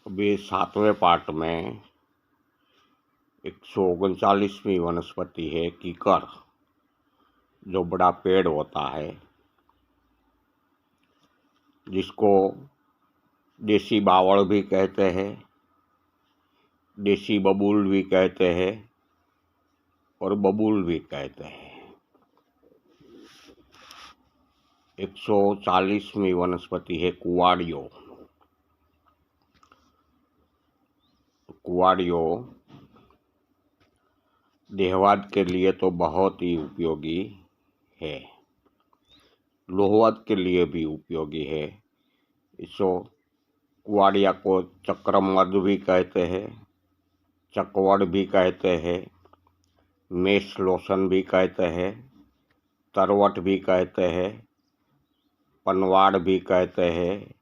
अभी 7वें पार्ट में 139वीं वनस्पति है कीकर, जो बड़ा पेड़ होता है, जिसको देसी बावड़ भी कहते हैं, देसी बबूल भी कहते हैं और बबूल भी कहते हैं। 140वीं वनस्पति है कुवाड़ियो। कुवाड़ियो देहवाद के लिए तो बहुत ही उपयोगी है, लोहवाद के लिए भी उपयोगी है। इसको कुवाड़िया को चक्रमर्द भी कहते हैं, चकवड़ भी कहते हैं, मेष लोशन भी कहते हैं, तरवट भी कहते हैं, पनवाड़ भी कहते हैं,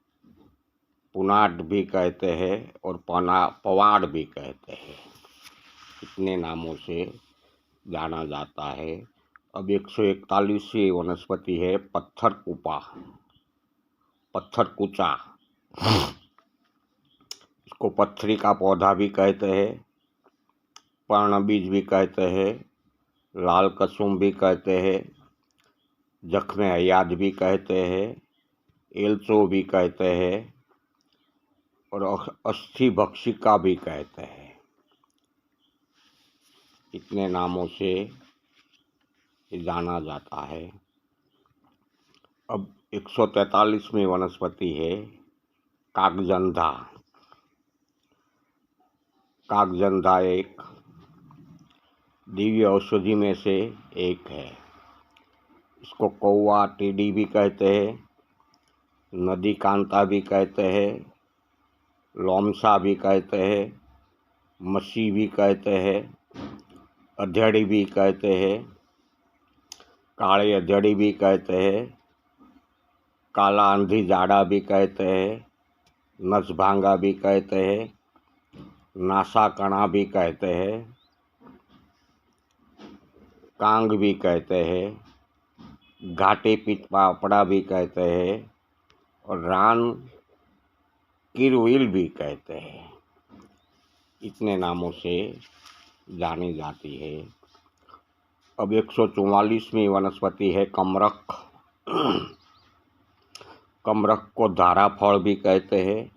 पुनाट भी कहते हैं और पवाड़ भी कहते हैं। इतने नामों से जाना जाता है। अब 141वीं वनस्पति है पत्थरकुपा, पत्थरकुचा। इसको पत्थरी का पौधा भी कहते हैं, पर्णबीज भी कहते हैं, लाल कसुम भी कहते हैं, जख्म हयात भी कहते हैं, एलचो भी कहते हैं और अस्थि भक्षिका भी कहते हैं। इतने नामों से जाना जाता है। अब 143वीं वनस्पति है कागजंधा। कागजंधा एक दिव्य औषधि में से एक है। इसको कौवा टेडी भी कहते हैं, नदी कांता भी कहते हैं, लोमसा भी कहते हैं, मसी भी कहते हैं, अधेड़ी भी कहते हैं, काले अधेड़ी भी कहते हैं, काला आंधी जाड़ा भी कहते हैं, नसभांगा भी कहते हैं, नासा कणा भी कहते हैं, कांग भी कहते हैं, घाटे पिट पापड़ा भी कहते हैं और रान किरविल भी कहते हैं। इतने नामों से जानी जाती है। अब 144वीं वनस्पति है कमरख। कमरख को धारा फल भी कहते हैं,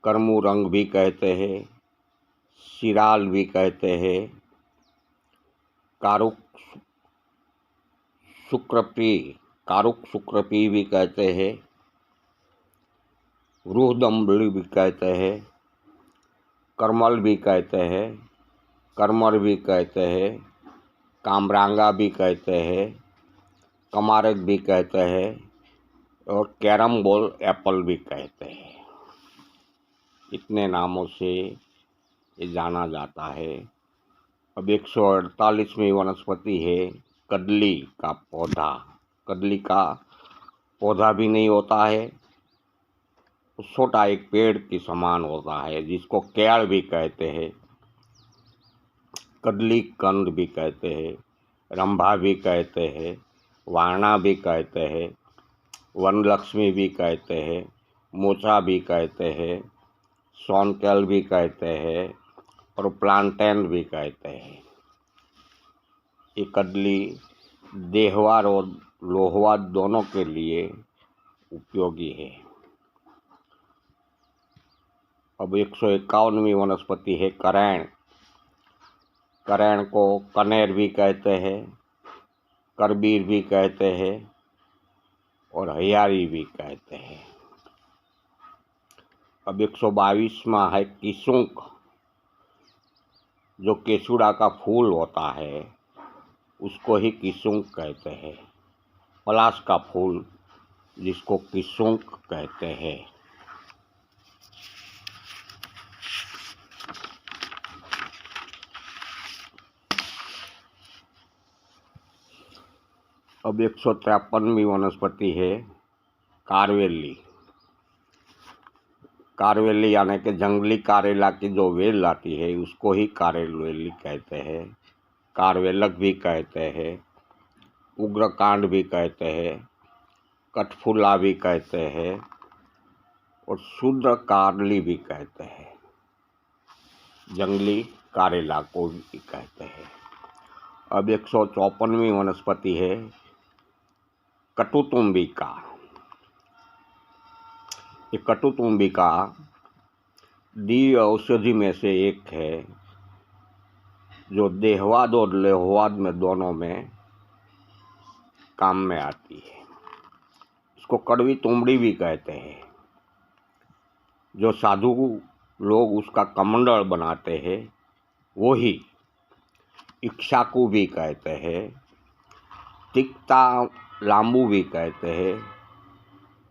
कर्मूरंग भी कहते हैं, सिराल भी कहते हैं, कारुक शुक्रपी भी कहते हैं, रूहदम्बली भी कहते हैं, करमल भी कहते हैं, करमर भी कहते हैं, कामरांगा भी कहते हैं, कमारक भी कहते हैं और कैरम बोल एप्पल भी कहते हैं। इतने नामों से ये जाना जाता है। अब 148वीं वनस्पति है कदली का पौधा। कदली का पौधा भी नहीं होता है, छोटा एक पेड़ के समान होता है, जिसको केड़ भी कहते हैं, कदली कंद भी कहते हैं, रंभा भी कहते हैं, वारणा भी कहते हैं, वन लक्ष्मी भी कहते हैं, मोचा भी कहते हैं, सोनकेल भी कहते हैं और प्लांटेन भी कहते हैं। ये कदली देहवार और लोहवार दोनों के लिए उपयोगी है। अब 151वीं वनस्पति है करैण। करैण को कनेर भी कहते हैं, करबीर भी कहते हैं और हयारी भी कहते हैं। अब 122वां है किसुंक, जो केसुड़ा का फूल होता है उसको ही किसुंक कहते हैं। पलाश का फूल जिसको किसुंक कहते हैं। अब 153वीं वनस्पति है कारवेली। कारवेली यानी कि जंगली कारेला की जो वेल आती है उसको ही कारवेली कहते हैं। कारवेलक भी कहते हैं, उग्रकांड भी कहते हैं, कठफुला भी कहते हैं और शुद्र कारली भी कहते हैं। जंगली कारेला को भी कहते हैं। अब 154वीं वनस्पति है कटुतुम्बिका। ये कटुतुम्बिका दिव्य औषधि में से एक है जो देहवाद और लेहवाद में दोनों में काम में आती है। इसको कड़वी तुमड़ी भी कहते हैं। जो साधु लोग उसका कमंडल बनाते हैं वही इक्ष्वाकु भी कहते हैं, तिक्ता लांबू भी कहते हैं,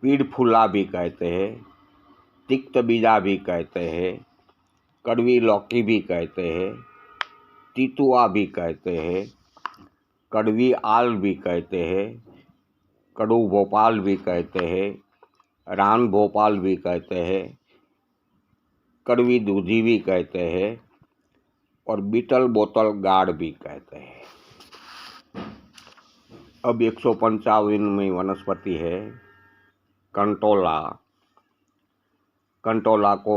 पीड़ फूला भी कहते हैं, तिक्त बीजा भी कहते हैं, कड़वी लौकी भी कहते हैं, तीतुआ भी कहते हैं, कड़वी आल भी कहते हैं, कड़ू भोपाल भी कहते हैं, रान भोपाल भी कहते हैं, कड़वी दूधी भी कहते हैं और बीटल बोतल गाड़ भी कहते हैं। अब 155वीं वनस्पति है कंटोला। कंटोला को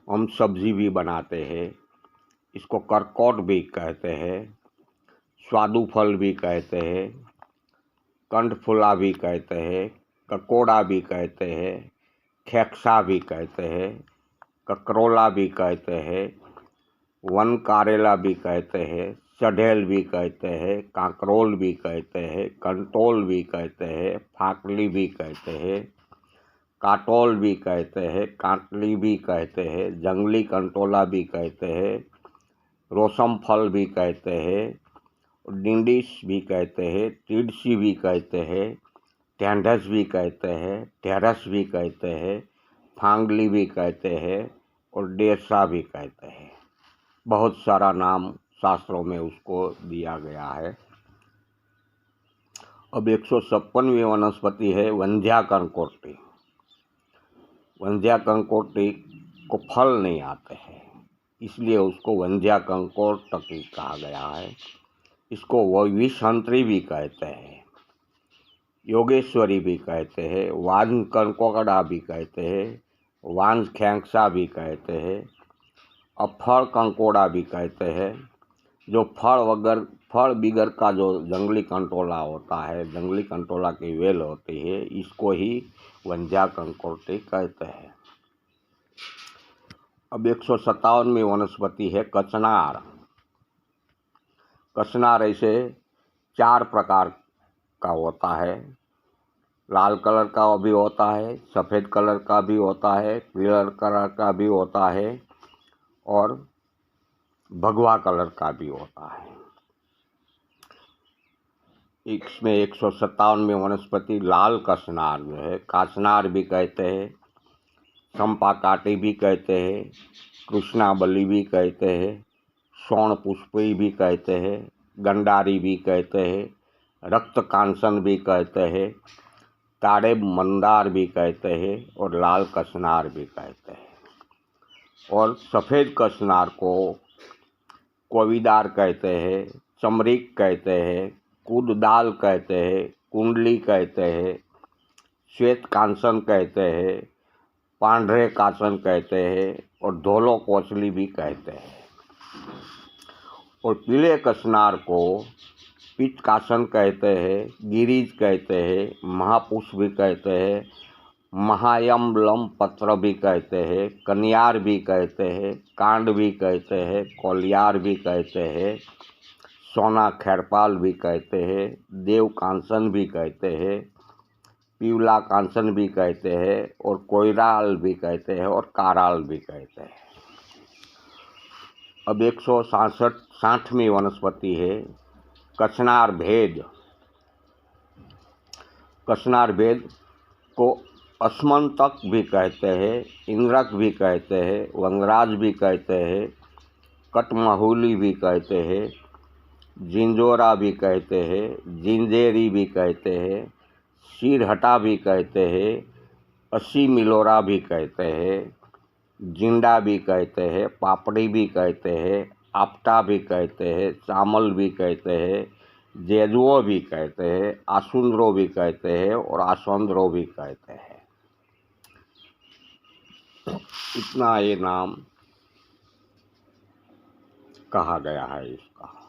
हम सब्जी भी बनाते हैं। इसको करकोट भी कहते हैं, स्वादु फल भी कहते हैं, कंठफुला भी कहते हैं, ककोड़ा भी कहते हैं, खेक्सा भी कहते हैं, ककरोला भी कहते हैं, वन कारेला भी कहते हैं, चढ़ेल भी कहते हैं, कांकरोल भी कहते हैं, कंटोल भी कहते हैं, फाकली भी कहते हैं, काटोल भी कहते हैं, काटली भी कहते हैं, जंगली कंटोला भी कहते हैं, रोसम फल भी कहते हैं, डिंडिस भी कहते हैं, तिड़सी भी कहते हैं, ढेंढस भी कहते हैं, ढेरस भी कहते हैं, फांगली भी कहते हैं और डेरसा भी कहते हैं। बहुत सारा नाम शास्त्रों में उसको दिया गया है। अब 156वीं वनस्पति है वंध्या कंकोटी। वंध्या कंकोटी को फल नहीं आते हैं, इसलिए उसको वंध्या कंकोटकी कहा गया है। इसको विषंत्री भी कहते हैं, योगेश्वरी भी कहते हैं, वान कंकोड़ा भी कहते हैं, वान खेंक्सा भी कहते हैं और फल कंकोड़ा भी कहते हैं। जो फल बिगर का जो जंगली कंटोला होता है, जंगली कंटोला की वेल होती है, इसको ही वंध्या कंकोटी कहते हैं। अब 157वीं वनस्पति है कचनार। कचनार ऐसे 4 प्रकार का होता है। लाल कलर का भी होता है, सफ़ेद कलर का भी होता है, पीला कलर का भी होता है और भगवा कलर का भी होता है। इसमें 157वीं वनस्पति लाल कचनार जो है, काचनार भी कहते हैं, चंपा काटी भी कहते हैं, कृष्णा बली भी कहते हैं, स्वर्ण पुष्पी भी कहते हैं, गंडारी भी कहते हैं, रक्त कांसन भी कहते हैं, ताड़े मंदार भी कहते हैं और लाल कचनार भी कहते हैं। और सफ़ेद कचनार को कोविदार कहते हैं, चमरीक कहते हैं, कूददाल कहते हैं, कुंडली कहते हैं, श्वेत कांसन कहते हैं, पांढरे कांसन कहते हैं और धोलो कोचली भी कहते हैं। और पीले कचनार को पित्तकासन कहते हैं, गिरीज कहते हैं, महापुष्प भी कहते हैं, महायम्बलम पत्र भी कहते हैं, कनियार भी कहते हैं, कांड भी कहते हैं, कोलियार भी कहते हैं, सोना खैरपाल भी कहते हैं, देव कांसन भी कहते हैं, पीवला कांसन भी कहते हैं और कोयराल भी कहते हैं और काराल भी कहते हैं। अब 160वीं वनस्पति है कचनार भेद। कचनार भेद को अस्मंतक भी कहते हैं, इंद्रक भी कहते हैं, वंगराज भी कहते हैं, कटमहूली भी कहते हैं, जिंजोरा भी कहते हैं, जिंजेरी भी कहते हैं, सिरहटा भी कहते हैं, अस्सी मिलोरा भी कहते हैं, जिंडा भी कहते हैं, पापड़ी भी कहते हैं, आपटा भी कहते हैं, चामल भी कहते हैं, जेजुओ भी कहते हैं, आसुंद्रो भी कहते हैं और आसंद्रो भी कहते हैं। इतना ये नाम कहा गया है इसका।